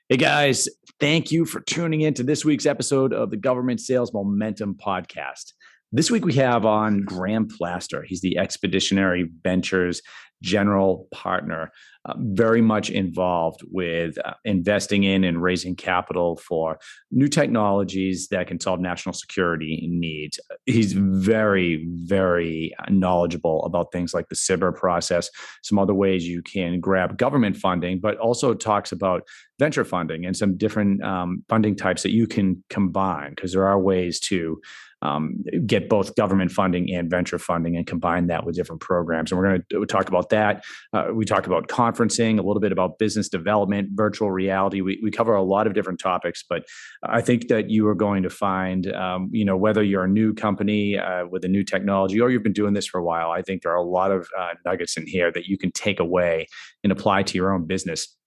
Hey guys, thank you for tuning in to this week's episode of the Government Sales Momentum Podcast. This week we have on Graham Plaster. He's the Expeditionary Ventures general partner, very much involved with investing in and raising capital for new technologies that can solve national security needs. He's very, very knowledgeable about things like the SBIR process, some other ways you can grab government funding, but also talks about venture funding and some different funding types that you can combine, because there are ways to get both government funding and venture funding and combine that with different programs. And we're going to talk about that. We talk about conferencing, a little bit about business development, virtual reality. We cover a lot of different topics, but I think that you are going to find, whether you're a new company with a new technology or you've been doing this for a while, I think there are a lot of nuggets in here that you can take away and apply to your own business.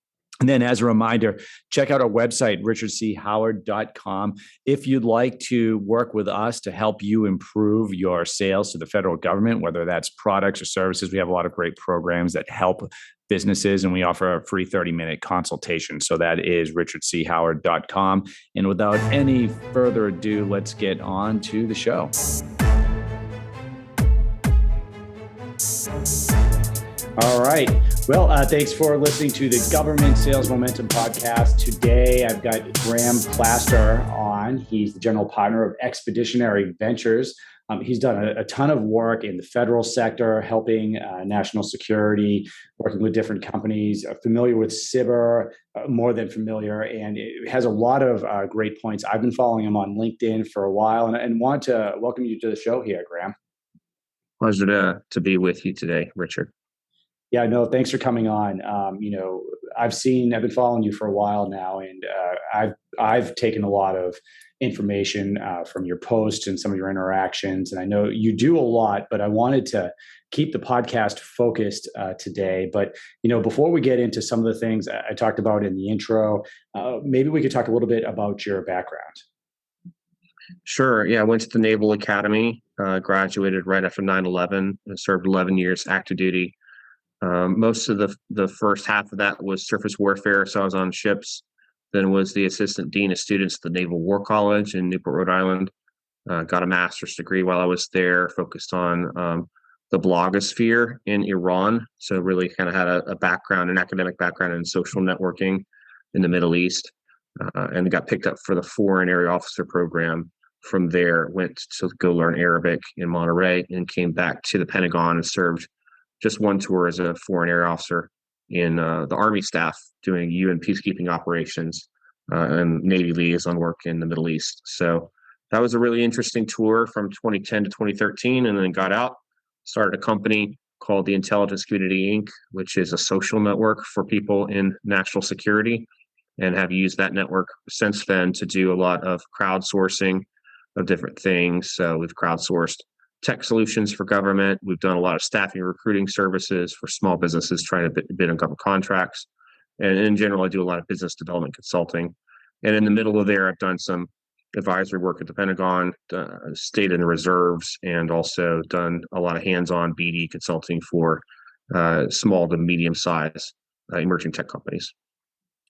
And then as a reminder, check out our website, richardchoward.com. If you'd like to work with us to help you improve your sales to the federal government, whether that's products or services, we have a lot of great programs that help businesses, and we offer a free 30-minute consultation. So that is richardchoward.com. And without any further ado, let's get on to the show. All right. Well, thanks for listening to the Government Sales Momentum Podcast. Today, I've got Graham Plaster on. He's the general partner of Expeditionary Ventures. He's done a ton of work in the federal sector, helping national security, working with different companies, familiar with SBIR, more than familiar, and it has a lot of great points. I've been following him on LinkedIn for a while and want to welcome you to the show here, Graham. Pleasure to be with you today, Richard. Yeah, no, thanks for coming on. I've been following you for a while now, and I've taken a lot of information from your posts and some of your interactions. And I know you do a lot, but I wanted to keep the podcast focused today. But, before we get into some of the things I talked about in the intro, maybe we could talk a little bit about your background. Sure. Yeah, I went to the Naval Academy, graduated right after 9/11, and served 11 years active duty. Most of the first half of that was surface warfare, so I was on ships. Then was the assistant dean of students at the Naval War College in Newport, Rhode Island. Got a master's degree while I was there, focused on the blogosphere in Iran. So really kind of had an academic background in social networking in the Middle East, and got picked up for the Foreign Area Officer program. From there, went to go learn Arabic in Monterey and came back to the Pentagon and served just one tour as a foreign area officer in the Army staff doing UN peacekeeping operations and Navy liaison work in the Middle East. So that was a really interesting tour from 2010 to 2013, and then got out, started a company called the Intelligence Community, Inc., which is a social network for people in national security, and have used that network since then to do a lot of crowdsourcing of different things. So we've crowdsourced tech solutions for government. We've done a lot of staffing recruiting services for small businesses trying to bid on government contracts. And in general, I do a lot of business development consulting. And in the middle of there, I've done some advisory work at the Pentagon, stayed in the reserves, and also done a lot of hands-on BD consulting for small to medium-sized emerging tech companies.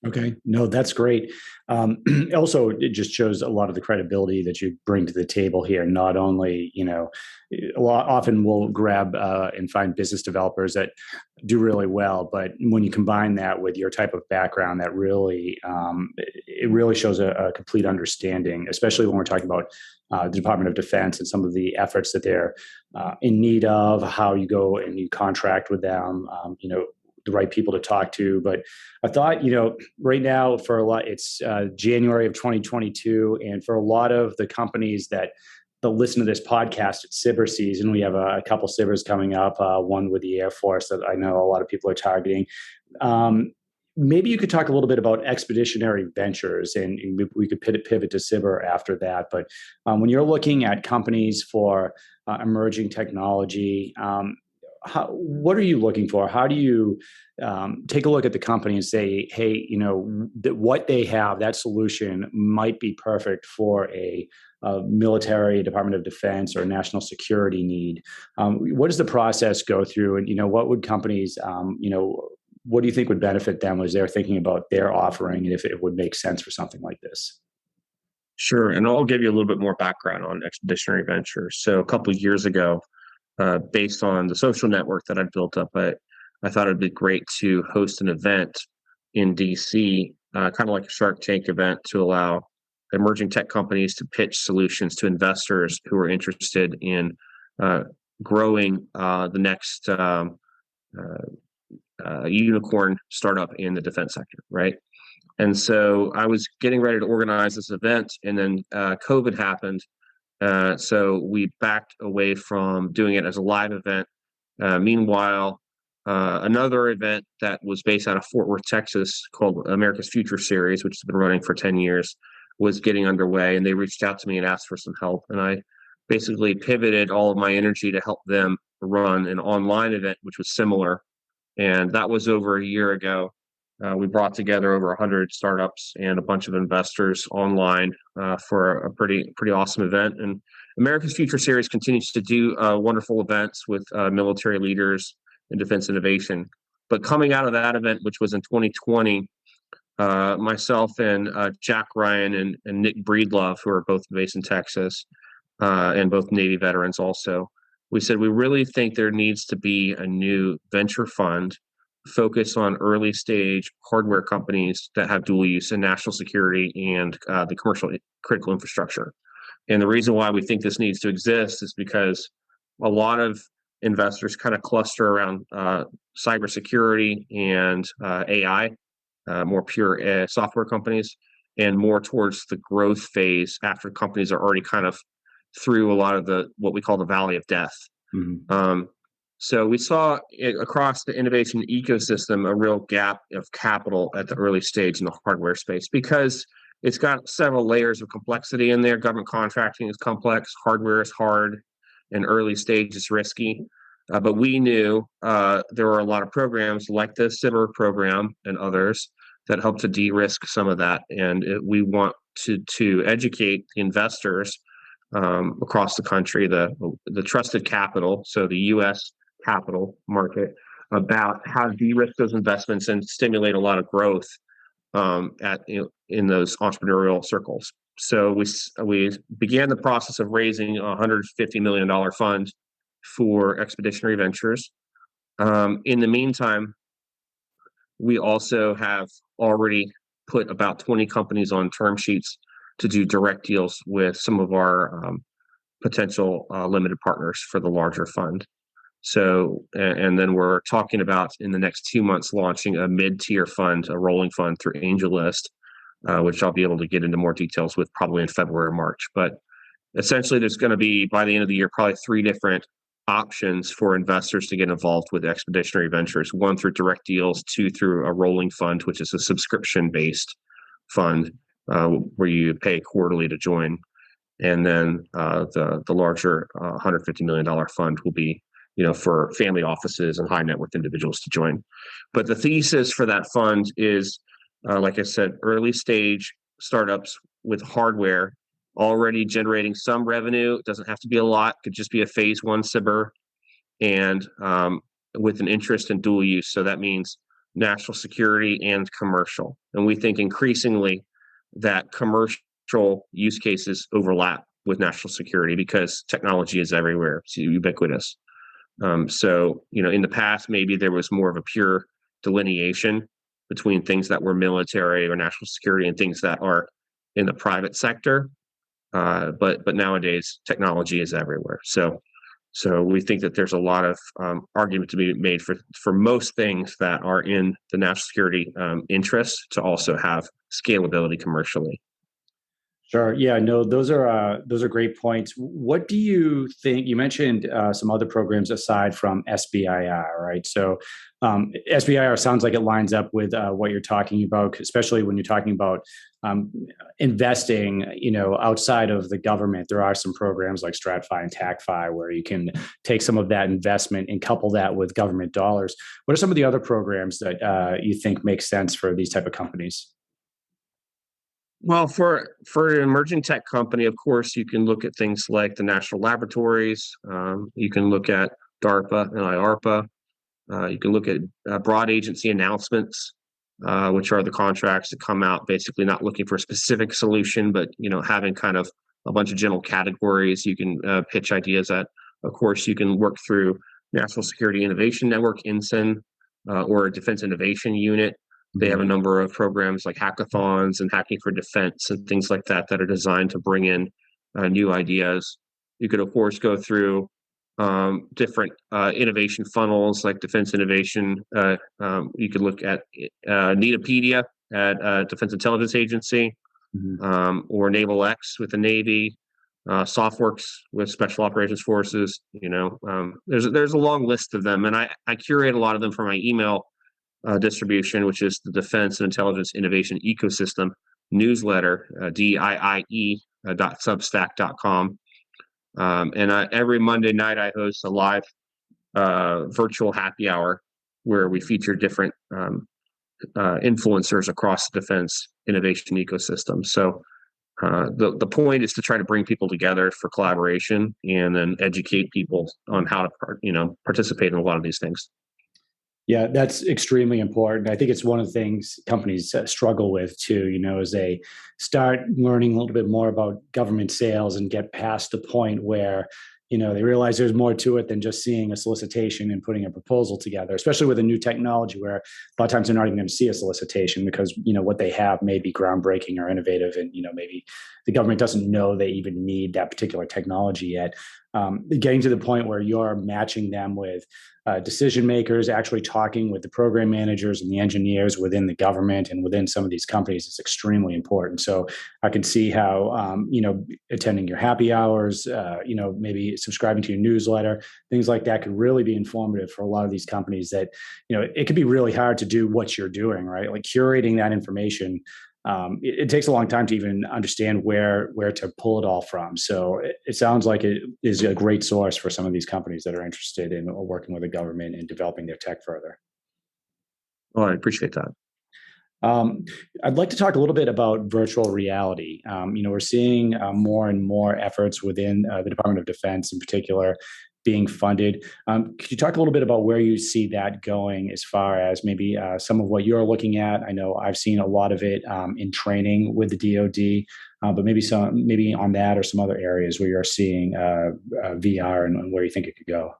Okay. No, that's great. Also, it just shows a lot of the credibility that you bring to the table here. Not only, often we'll grab and find business developers that do really well, but when you combine that with your type of background, that really, it really shows a complete understanding, especially when we're talking about the Department of Defense and some of the efforts that they're in need of, how you go and you contract with them, the right people to talk to. But I thought, right now for a lot, it's January of 2022. And for a lot of the companies that listen to this podcast, it's SBIR season. We have a couple SBIRs coming up, one with the Air Force that I know a lot of people are targeting. Maybe you could talk a little bit about Expeditionary Ventures, and we could pivot to SBIR after that. But when you're looking at companies for emerging technology, what are you looking for? How do you take a look at the company and say, hey, what they have, that solution might be perfect for a military, Department of Defense, or national security need? What does the process go through? And, what would companies, what do you think would benefit them as they're thinking about their offering and if it would make sense for something like this? Sure. And I'll give you a little bit more background on Expeditionary Ventures. So a couple of years ago, based on the social network that I built up, I thought it'd be great to host an event in DC, kind of like a Shark Tank event, to allow emerging tech companies to pitch solutions to investors who are interested in growing the next unicorn startup in the defense sector, right? And so I was getting ready to organize this event, and then COVID happened. So we backed away from doing it as a live event. Meanwhile, another event that was based out of Fort Worth, Texas, called America's Future Series, which has been running for 10 years, was getting underway. And they reached out to me and asked for some help. And I basically pivoted all of my energy to help them run an online event, which was similar. And that was over a year ago. We brought together over 100 startups and a bunch of investors online for a pretty awesome event. And America's Future Series continues to do wonderful events with military leaders and defense innovation. But coming out of that event, which was in 2020, myself and Jack Ryan and Nick Breedlove, who are both based in Texas and both Navy veterans also, we said we really think there needs to be a new venture fund focus on early stage hardware companies that have dual use in national security and the commercial critical infrastructure. And the reason why we think this needs to exist is because a lot of investors kind of cluster around cybersecurity and AI, more pure software companies, and more towards the growth phase after companies are already kind of through a lot of the what we call the valley of death. Mm-hmm. So we saw across the innovation ecosystem a real gap of capital at the early stage in the hardware space because it's got several layers of complexity in there. Government contracting is complex, hardware is hard, and early stage is risky. But we knew there were a lot of programs like the SIBR program and others that help to de-risk some of that. And we want to educate the investors across the country, the trusted capital, so the U.S. capital market, about how to de-risk those investments and stimulate a lot of growth in those entrepreneurial circles. So we began the process of raising a $150 million fund for Expeditionary Ventures. In the meantime, we also have already put about 20 companies on term sheets to do direct deals with some of our potential limited partners for the larger fund. So, and then we're talking about in the next 2 months launching a mid-tier fund, a rolling fund through AngelList, which I'll be able to get into more details with probably in February or March. But essentially, there's going to be, by the end of the year, probably 3 different options for investors to get involved with Expeditionary Ventures. 1 through direct deals, 2 through a rolling fund, which is a subscription-based fund where you pay quarterly to join. And then the larger $150 million fund will be for family offices and high net worth individuals to join. But the thesis for that fund is, like I said, early stage startups with hardware already generating some revenue. It doesn't have to be a lot. It could just be a phase 1 SIBR, and with an interest in dual use. So that means national security and commercial. And we think increasingly that commercial use cases overlap with national security because technology is everywhere. It's ubiquitous. So, in the past, maybe there was more of a pure delineation between things that were military or national security and things that are in the private sector. But nowadays, technology is everywhere. So we think that there's a lot of argument to be made for most things that are in the national security interest to also have scalability commercially. Sure. Yeah, no, those are great points. What do you think? You mentioned some other programs aside from SBIR, right? So SBIR sounds like it lines up with what you're talking about, especially when you're talking about investing, outside of the government. There are some programs like StratFi and TACFi where you can take some of that investment and couple that with government dollars. What are some of the other programs that you think make sense for these type of companies? Well, for an emerging tech company, of course, you can look at things like the national laboratories. You can look at DARPA and IARPA. You can look at broad agency announcements, which are the contracts that come out basically not looking for a specific solution, but having kind of a bunch of general categories you can pitch ideas at. Of course, you can work through National Security Innovation Network, INSIN, or Defense Innovation Unit. They have a number of programs like hackathons and hacking for defense and things like that that are designed to bring in new ideas. You could, of course, go through different innovation funnels like Defense Innovation. You could look at Netopedia at Defense Intelligence Agency, or Naval X with the Navy, SoftWorks with Special Operations Forces. There's a long list of them, and I curate a lot of them for my email distribution, which is the Defense and Intelligence Innovation Ecosystem newsletter, DIIE.substack.com. And every Monday night, I host a live virtual happy hour where we feature different influencers across the defense innovation ecosystem. So the point is to try to bring people together for collaboration and then educate people on how to participate in a lot of these things. Yeah, that's extremely important. I think it's one of the things companies struggle with too, as they start learning a little bit more about government sales and get past the point where, they realize there's more to it than just seeing a solicitation and putting a proposal together, especially with a new technology where a lot of times they're not even going to see a solicitation because, what they have may be groundbreaking or innovative. And, maybe the government doesn't know they even need that particular technology yet. Getting to the point where you're matching them with decision makers, actually talking with the program managers and the engineers within the government and within some of these companies is extremely important. So I can see how, attending your happy hours, maybe subscribing to your newsletter, things like that could really be informative for a lot of these companies that, it could be really hard to do what you're doing, right? Like curating that information. It takes a long time to even understand where to pull it all from. So it sounds like it is a great source for some of these companies that are interested in working with the government and developing their tech further. Oh, I appreciate that. I'd like to talk a little bit about virtual reality. We're seeing more and more efforts within the Department of Defense in particular being funded. Could you talk a little bit about where you see that going as far as maybe some of what you're looking at? I know I've seen a lot of it in training with the DoD, but maybe on that or some other areas where you're seeing VR and where you think it could go.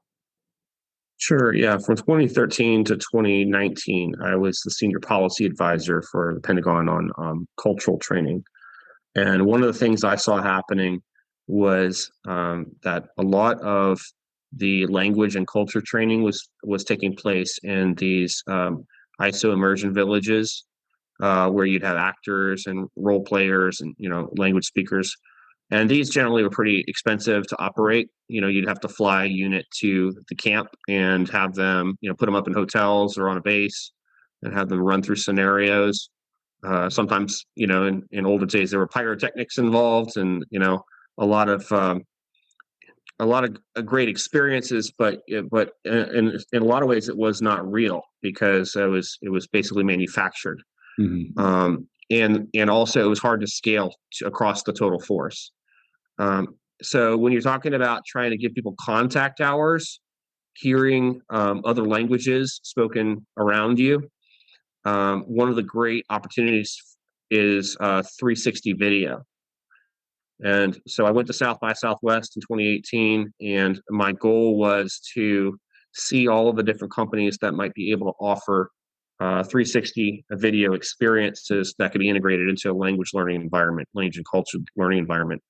Sure. Yeah. From 2013 to 2019, I was the senior policy advisor for the Pentagon on cultural training. And one of the things I saw happening was that a lot of the language and culture training was taking place in these ISO immersion villages, where you'd have actors and role players and language speakers, and these generally were pretty expensive to operate. You'd have to fly a unit to the camp and have them put them up in hotels or on a base and have them run through scenarios. Sometimes in older days there were pyrotechnics involved, and a lot of great experiences, but in a lot of ways it was not real because it was basically manufactured. Mm-hmm. And also it was hard to scale across the total force. So when you're talking about trying to give people contact hours, hearing other languages spoken around you, one of the great opportunities is 360 video. And so I went to South by Southwest in 2018, and my goal was to see all of the different companies that might be able to offer 360 video experiences that could be integrated into a language learning environment, language and culture learning environment.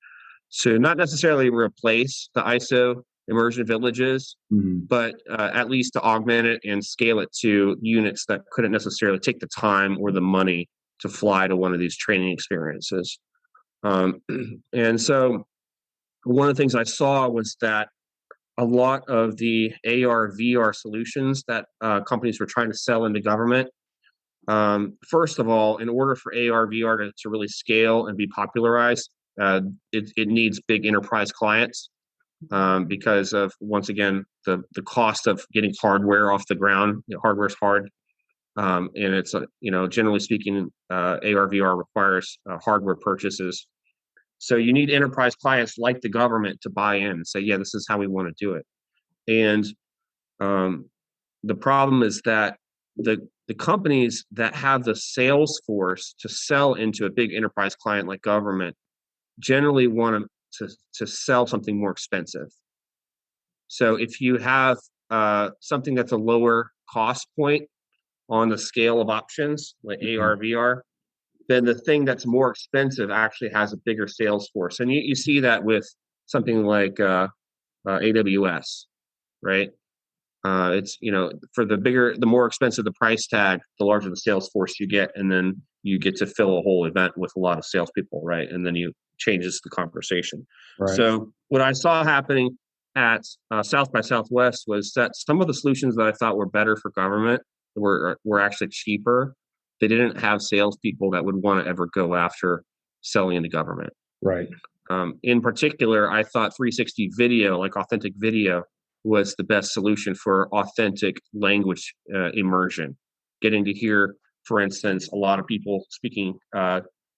So not necessarily replace the ISO immersion villages, but at least to augment it and scale it to units that couldn't necessarily take the time or the money to fly to one of these training experiences. And so one of the things I saw was that a lot of the AR, VR solutions that companies were trying to sell into government, first of all, in order for AR, VR to really scale and be popularized, it needs big enterprise clients because of, once again, the cost of getting hardware off the ground. Hardware is hard. And it's, generally speaking, AR, VR requires hardware purchases. So you need enterprise clients like the government to buy in and say, yeah, this is how we want to do it. And The problem is that the companies that have the sales force to sell into a big enterprise client like government generally want to sell something more expensive. So if you have something that's a lower cost point on the scale of options, like AR, VR, then the thing that's more expensive actually has a bigger sales force. And you see that with something like AWS, right? It's, for the more expensive the price tag, the larger the sales force you get, and then you get to fill a whole event with a lot of salespeople, right? And then you changes the conversation. Right. So what I saw happening at South by Southwest was that some of the solutions that I thought were better for government were actually cheaper. They didn't have salespeople that would want to ever go after selling into government. Right. In particular, I thought 360 video, like authentic video, was the best solution for authentic language immersion. Getting to hear, for instance, a lot of people speaking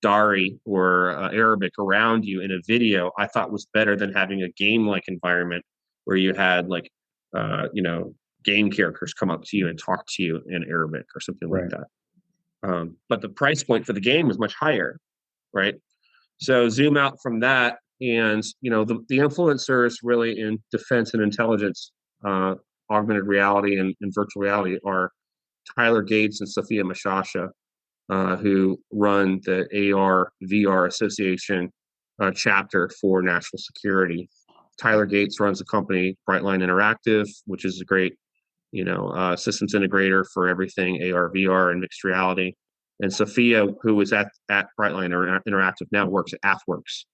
Dari or Arabic around you in a video, I thought was better than having a game-like environment where you had game characters come up to you and talk to you in Arabic or something like that. But the price point for the game was much higher, right? So zoom out from that, and the influencers really in defense and intelligence, augmented reality and virtual reality are Tyler Gates and Sophia Mashasha, who run the AR VR Association chapter for national security. Tyler Gates runs a company, Brightline Interactive, which is a great systems integrator for everything AR, VR, and mixed reality. And Sophia, who was at Brightline Interactive, now works at AFWorks.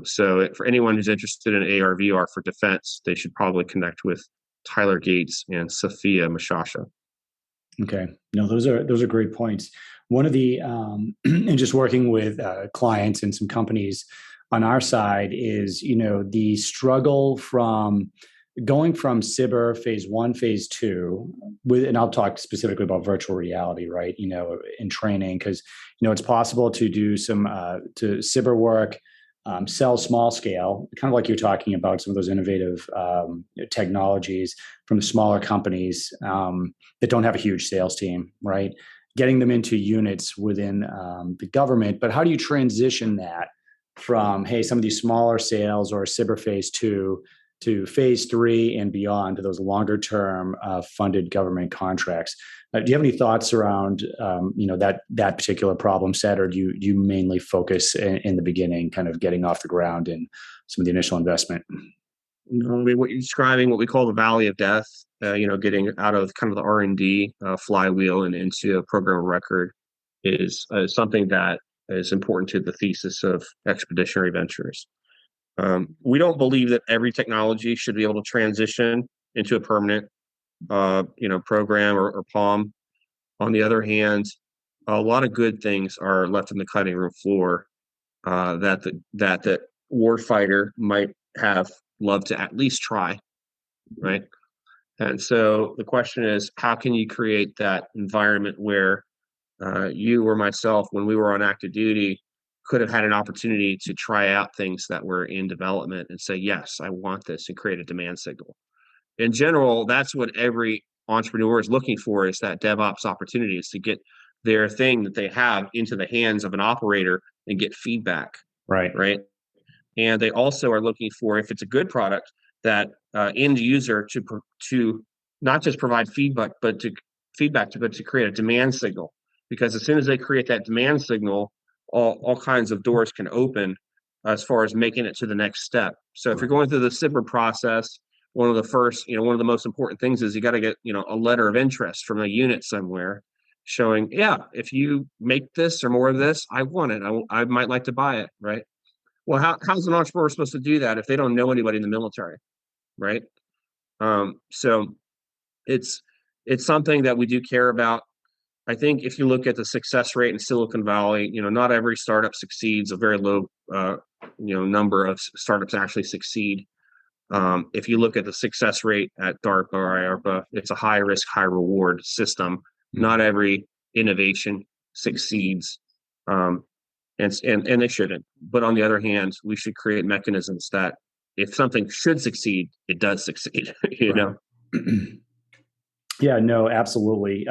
So for anyone who's interested in AR, VR for defense, they should probably connect with Tyler Gates and Sophia Mashasha. Okay. No, those are great points. One of the and just working with clients and some companies on our side is the struggle from going from cyber phase 1, phase 2 and I'll talk specifically about virtual reality, right? In training, because it's possible to do some to cyber work, sell small scale, kind of like you're talking about some of those innovative technologies from smaller companies that don't have a huge sales team, right? Getting them into units within the government. But how do you transition that from, hey, some of these smaller sales or cyber phase 2 to phase 3 and beyond to those longer term funded government contracts? Do you have any thoughts around that particular problem set, or do you mainly focus in the beginning, kind of getting off the ground and some of the initial investment? What you're describing, what we call the valley of death, getting out of kind of the R&D flywheel and into a program of record is something that is important to the thesis of Expeditionary Ventures. We don't believe that every technology should be able to transition into a permanent, program or POM. On the other hand, a lot of good things are left in the cutting room floor that the warfighter might have loved to at least try, right? And so the question is, how can you create that environment where you or myself, when we were on active duty, could have had an opportunity to try out things that were in development and say, yes, I want this, and create a demand signal. In general, that's what every entrepreneur is looking for, is that DevOps opportunity, is to get their thing that they have into the hands of an operator and get feedback. Right. And they also are looking for, if it's a good product, that end user to not just provide feedback, but to create a demand signal. Because as soon as they create that demand signal, all kinds of doors can open as far as making it to the next step. So if you're going through the SIPR process, one of the most important things is you got to get, a letter of interest from a unit somewhere showing, yeah, if you make this or more of this, I want it. I might like to buy it, right? Well, how's an entrepreneur supposed to do that if they don't know anybody in the military, right? So it's something that we do care about. I think if you look at the success rate in Silicon Valley, not every startup succeeds. A very low, number of startups actually succeed. If you look at the success rate at DARPA or IARPA, it's a high risk, high reward system. Not every innovation succeeds, and they shouldn't. But on the other hand, we should create mechanisms that if something should succeed, it does succeed. Yeah, no, absolutely.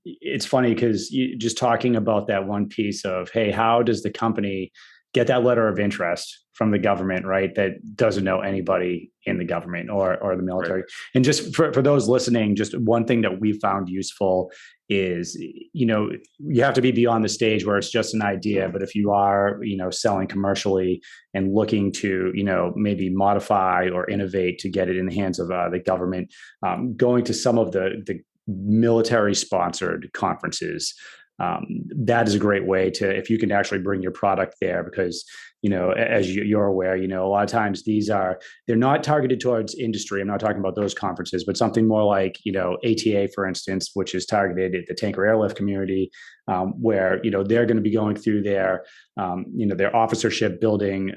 It's funny because just talking about that one piece of, hey, how does the company get that letter of interest from the government, right? That doesn't know anybody in the government or the Right. military. And just for those listening, just one thing that we found useful is, you have to be beyond the stage where it's just an idea. But if you are, selling commercially and looking to, maybe modify or innovate to get it in the hands of the government, going to some of the military sponsored conferences. That is a great way to, if you can actually bring your product there, because as you're aware, a lot of times they're not targeted towards industry. I'm not talking about those conferences, but something more like ATA, for instance, which is targeted at the tanker airlift community, where they're going to be going through their officership building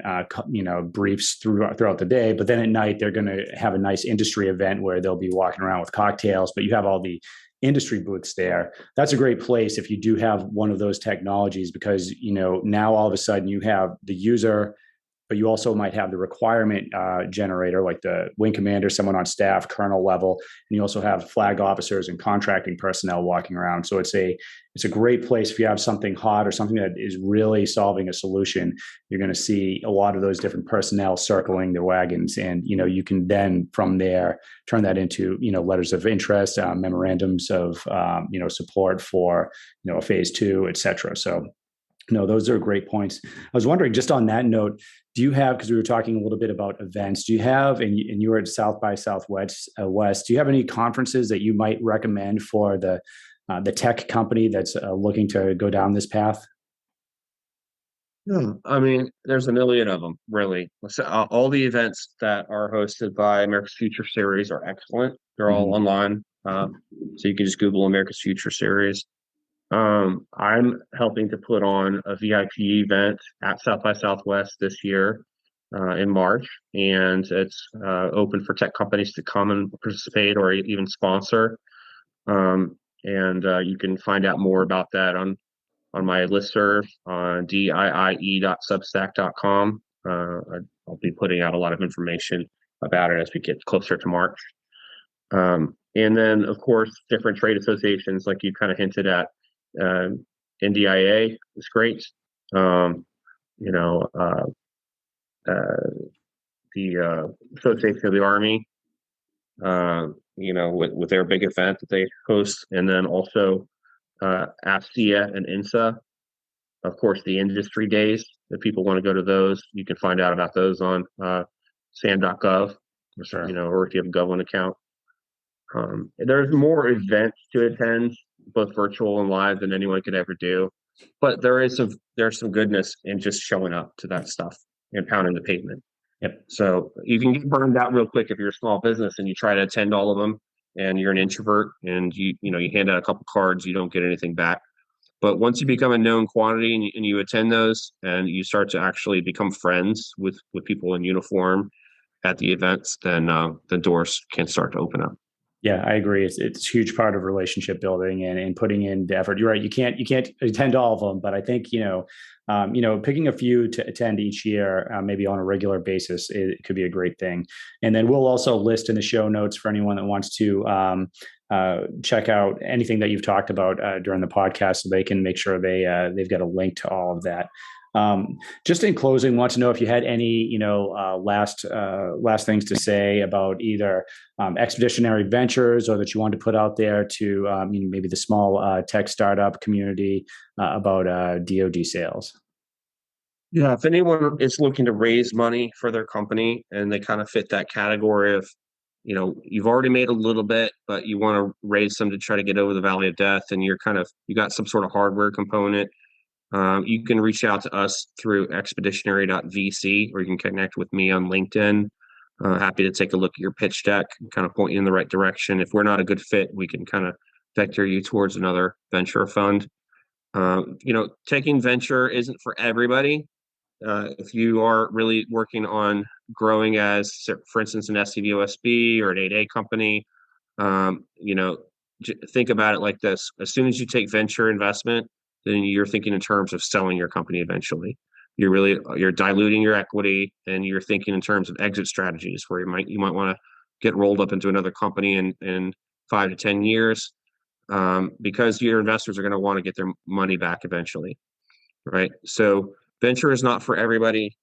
briefs throughout the day, but then at night they're going to have a nice industry event where they'll be walking around with cocktails, but you have all the industry booths there. That's a great place if you do have one of those technologies, because now all of a sudden you have the user, but you also might have the requirement generator, like the wing commander, someone on staff, colonel level, and you also have flag officers and contracting personnel walking around. So it's a great place if you have something hot or something that is really solving a solution. You're going to see a lot of those different personnel circling the wagons, and you can then from there turn that into letters of interest, memorandums of support for a phase two, et cetera. So no, those are great points. I was wondering, just on that note, do you have, because we were talking a little bit about events, do you have, and you were at South by Southwest, do you have any conferences that you might recommend for the tech company that's looking to go down this path? Yeah, I mean, there's a million of them, really. So, all the events that are hosted by America's Future Series are excellent. They're all Mhm. online, so you can just Google America's Future Series. I'm helping to put on a VIP event at South by Southwest this year in March, and it's open for tech companies to come and participate or even sponsor. And you can find out more about that on my listserv on diie.substack.com. I'll be putting out a lot of information about it as we get closer to March. And then, of course, different trade associations, like you kind of hinted at. NDIA is great. Um, you know, uh, the Association of the Army, with their big event that they host, and then also AFCEA and INSA. Of course, the industry days, if people want to go to those, you can find out about those on sam.gov, Sure. or if you have a Government account. There's more events to attend, both virtual and live, than anyone could ever do. But there's some goodness in just showing up to that stuff and pounding the pavement. Yep. So you can get burned out real quick if you're a small business and you try to attend all of them and you're an introvert and you hand out a couple cards, you don't get anything back. But once you become a known quantity and you attend those and you start to actually become friends with people in uniform at the events, then the doors can start to open up. Yeah, I agree. It's a huge part of relationship building and putting in the effort. You're right. You can't attend all of them, but I think picking a few to attend each year, maybe on a regular basis, it could be a great thing. And then we'll also list in the show notes for anyone that wants to check out anything that you've talked about during the podcast, so they can make sure they've got a link to all of that. Just in closing, want to know if you had any, last things to say about either expeditionary ventures, or that you want to put out there to maybe the small tech startup community about DoD sales. Yeah, if anyone is looking to raise money for their company and they kind of fit that category of, you've already made a little bit, but you want to raise some to try to get over the valley of death, and you got some sort of hardware component. You can reach out to us through expeditionary.vc, or you can connect with me on LinkedIn. Happy to take a look at your pitch deck and kind of point you in the right direction. If we're not a good fit, we can kind of vector you towards another venture fund. Taking venture isn't for everybody. If you are really working on growing as, for instance, an SCVOSB or an 8A company, think about it like this. As soon as you take venture investment, then you're thinking in terms of selling your company eventually. You're diluting your equity, and you're thinking in terms of exit strategies where you might want to get rolled up into another company and 5 to 10 years, because your investors are going to want to get their money back eventually, right? So venture is not for everybody.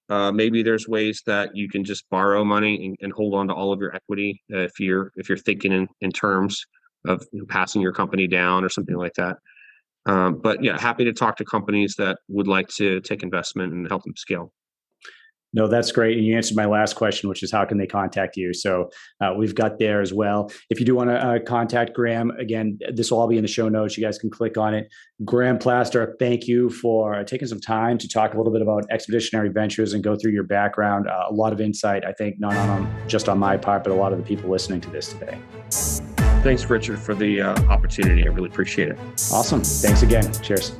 Maybe there's ways that you can just borrow money and hold on to all of your equity if you're thinking in terms of passing your company down or something like that. But yeah, happy to talk to companies that would like to take investment and help them scale. No, that's great. And you answered my last question, which is how can they contact you? So we've got there as well. If you do want to contact Graham, again, this will all be in the show notes. You guys can click on it. Graham Plaster, thank you for taking some time to talk a little bit about Expeditionary Ventures and go through your background. A lot of insight, I think, not just on my part, but a lot of the people listening to this today. Thanks, Richard, for the opportunity. I really appreciate it. Awesome. Thanks again. Cheers.